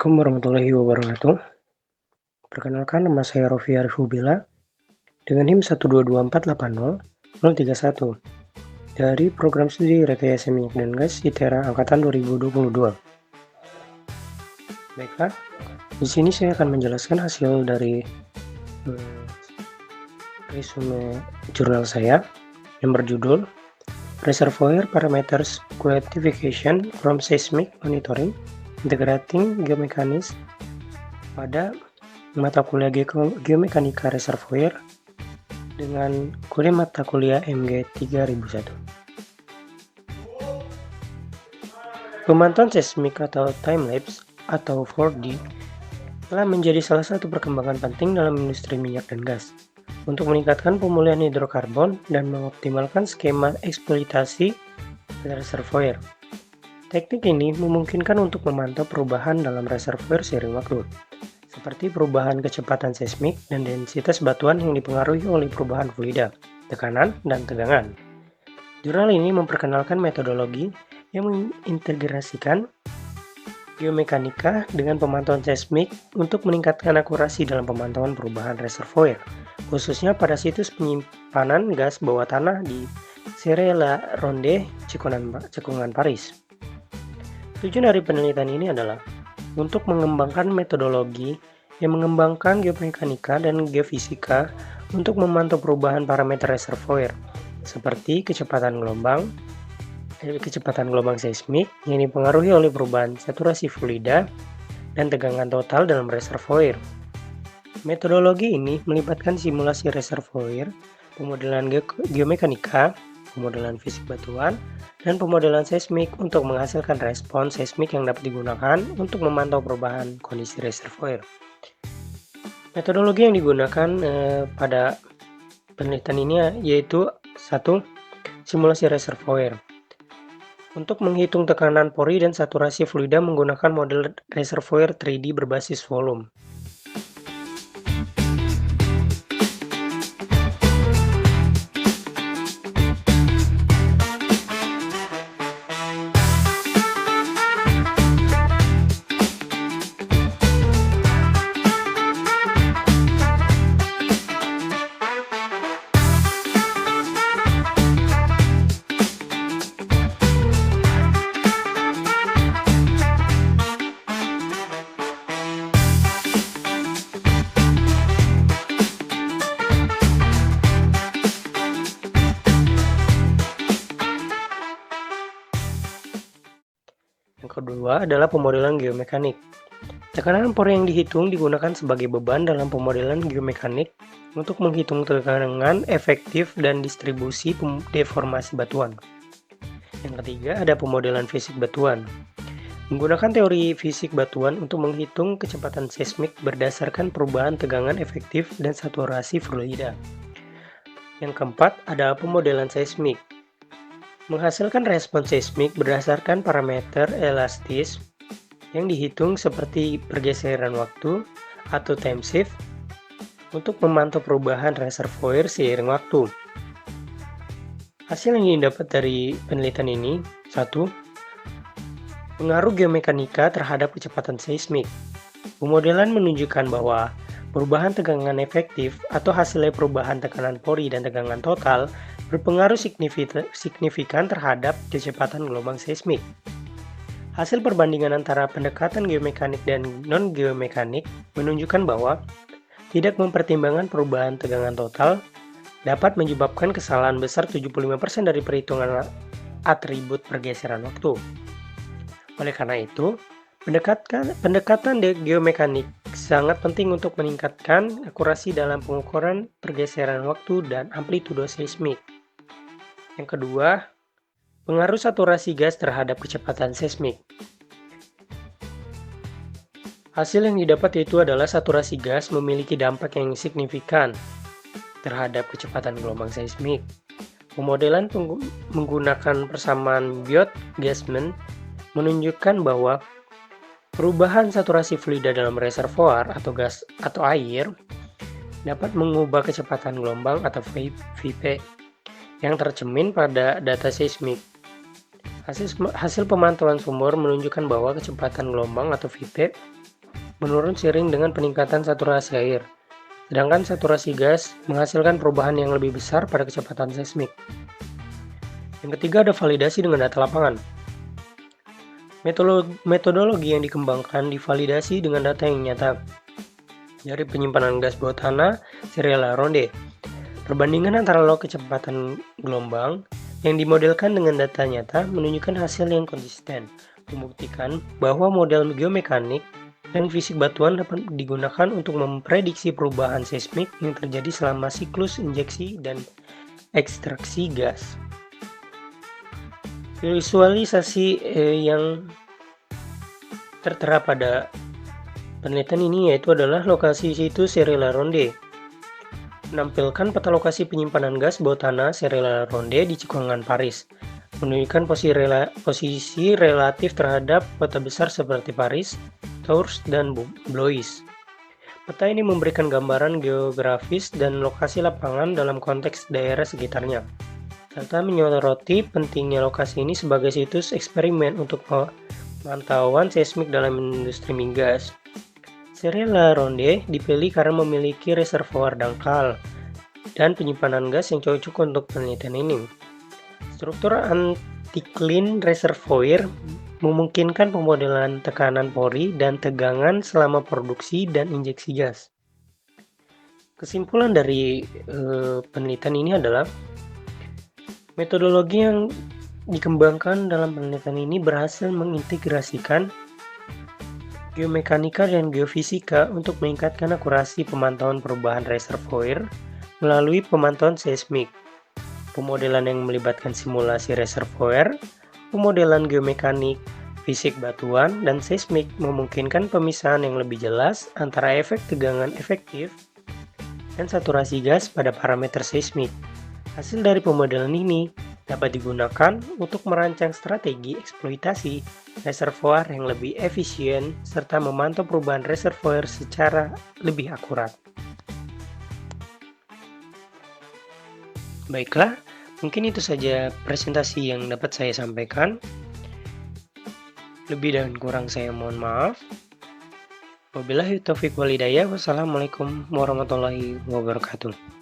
Assalamualaikum warahmatullahi wabarakatuh. Perkenalkan, nama saya Rofi Arifubila dengan NIM 122480031 dari program studi Rekayasa Minyak dan Gas ITERA angkatan 2022. Baiklah, di sini saya akan menjelaskan hasil dari resume jurnal saya yang berjudul Reservoir Parameters Quantification from Seismic Monitoring Integrating Geomechanics pada mata kuliah Geomekanika Reservoir dengan kuliah mata kuliah MG 3001. Pemantauan seismik atau time-lapse atau 4D telah menjadi salah satu perkembangan penting dalam industri minyak dan gas untuk meningkatkan pemulihan hidrokarbon dan mengoptimalkan skema eksploitasi reservoir. Teknik ini memungkinkan untuk memantau perubahan dalam reservoir seiring waktu, seperti perubahan kecepatan seismik dan densitas batuan yang dipengaruhi oleh perubahan fluida, tekanan, dan tegangan. Jurnal ini memperkenalkan metodologi yang mengintegrasikan geomekanika dengan pemantauan seismik untuk meningkatkan akurasi dalam pemantauan perubahan reservoir, khususnya pada situs penyimpanan gas bawah tanah di Cerro-la-Ronde, Cekungan, Paris. Tujuan dari penelitian ini adalah untuk mengembangkan metodologi yang mengembangkan geomekanika dan geofisika untuk memantau perubahan parameter reservoir, seperti kecepatan gelombang seismik yang dipengaruhi oleh perubahan saturasi fluida dan tegangan total dalam reservoir. Metodologi ini melibatkan simulasi reservoir, pemodelan geomekanika, pemodelan fisik batuan, dan pemodelan seismik untuk menghasilkan respons seismik yang dapat digunakan untuk memantau perubahan kondisi reservoir. Metodologi yang digunakan pada penelitian ini yaitu 1. Simulasi reservoir. Untuk menghitung tekanan pori dan saturasi fluida menggunakan model reservoir 3D berbasis volume. Yang kedua adalah pemodelan geomekanik. Tekanan pori yang dihitung digunakan sebagai beban dalam pemodelan geomekanik untuk menghitung tekanan efektif dan distribusi deformasi batuan. Yang ketiga ada pemodelan fisik batuan. Menggunakan teori fisik batuan untuk menghitung kecepatan seismik berdasarkan perubahan tegangan efektif dan saturasi fluida. Yang keempat ada pemodelan seismik. Menghasilkan respons seismik berdasarkan parameter elastis yang dihitung seperti pergeseran waktu atau time shift untuk memantau perubahan reservoir seiring waktu. Hasil yang didapat dari penelitian ini 1. Pengaruh geomekanika terhadap kecepatan seismik. Pemodelan menunjukkan bahwa perubahan tegangan efektif atau hasilnya perubahan tekanan pori dan tegangan total berpengaruh signifikan terhadap kecepatan gelombang seismik. Hasil perbandingan antara pendekatan geomekanik dan non-geomekanik menunjukkan bahwa tidak mempertimbangkan perubahan tegangan total dapat menyebabkan kesalahan besar 75% dari perhitungan atribut pergeseran waktu. Oleh karena itu, pendekatan geomekanik sangat penting untuk meningkatkan akurasi dalam pengukuran pergeseran waktu dan amplitudo seismik. Yang kedua, pengaruh saturasi gas terhadap kecepatan seismik. Hasil yang didapat yaitu adalah saturasi gas memiliki dampak yang signifikan terhadap kecepatan gelombang seismik. Pemodelan menggunakan persamaan Biot-Gassman menunjukkan bahwa perubahan saturasi fluida dalam reservoir atau gas atau air dapat mengubah kecepatan gelombang atau VP yang tercermin pada data seismik. Hasil pemantauan sumur menunjukkan bahwa kecepatan gelombang atau VP menurun seiring dengan peningkatan saturasi air. Sedangkan saturasi gas menghasilkan perubahan yang lebih besar pada kecepatan seismik. Yang ketiga ada validasi dengan data lapangan. Metodologi yang dikembangkan divalidasi dengan data yang nyata dari penyimpanan gas bawah tanah serial ronde. Perbandingan antara log kecepatan gelombang yang dimodelkan dengan data nyata menunjukkan hasil yang konsisten, membuktikan bahwa model geomekanik dan fisik batuan dapat digunakan untuk memprediksi perubahan seismik yang terjadi selama siklus injeksi dan ekstraksi gas. Visualisasi yang tertera pada penelitian ini yaitu adalah lokasi situs Serra Ronde. Menampilkan peta lokasi penyimpanan gas bawah tanah Serra Ronde di Cikongan, Paris. Menunjukkan posisi relatif terhadap kota besar seperti Paris, Tours, dan Blois. Peta ini memberikan gambaran geografis dan lokasi lapangan dalam konteks daerah sekitarnya, serta menyoroti pentingnya lokasi ini sebagai situs eksperimen untuk pemantauan seismik dalam industri migas. Serra Ronde dipilih karena memiliki reservoir dangkal dan penyimpanan gas yang cocok untuk penelitian ini. Struktur anticline reservoir memungkinkan pemodelan tekanan pori dan tegangan selama produksi dan injeksi gas. Kesimpulan dari penelitian ini adalah metodologi yang dikembangkan dalam penelitian ini berhasil mengintegrasikan geomekanika dan geofisika untuk meningkatkan akurasi pemantauan perubahan reservoir melalui pemantauan seismik, pemodelan yang melibatkan simulasi reservoir, pemodelan geomekanik, fisik batuan, dan seismik memungkinkan pemisahan yang lebih jelas antara efek tegangan efektif dan saturasi gas pada parameter seismik. Hasil dari pemodelan ini dapat digunakan untuk merancang strategi eksploitasi reservoir yang lebih efisien serta memantau perubahan reservoir secara lebih akurat. Baiklah, mungkin itu saja presentasi yang dapat saya sampaikan. Lebih dan kurang saya mohon maaf. Wabillahi taufiq wal hidayah. Wassalamualaikum warahmatullahi wabarakatuh.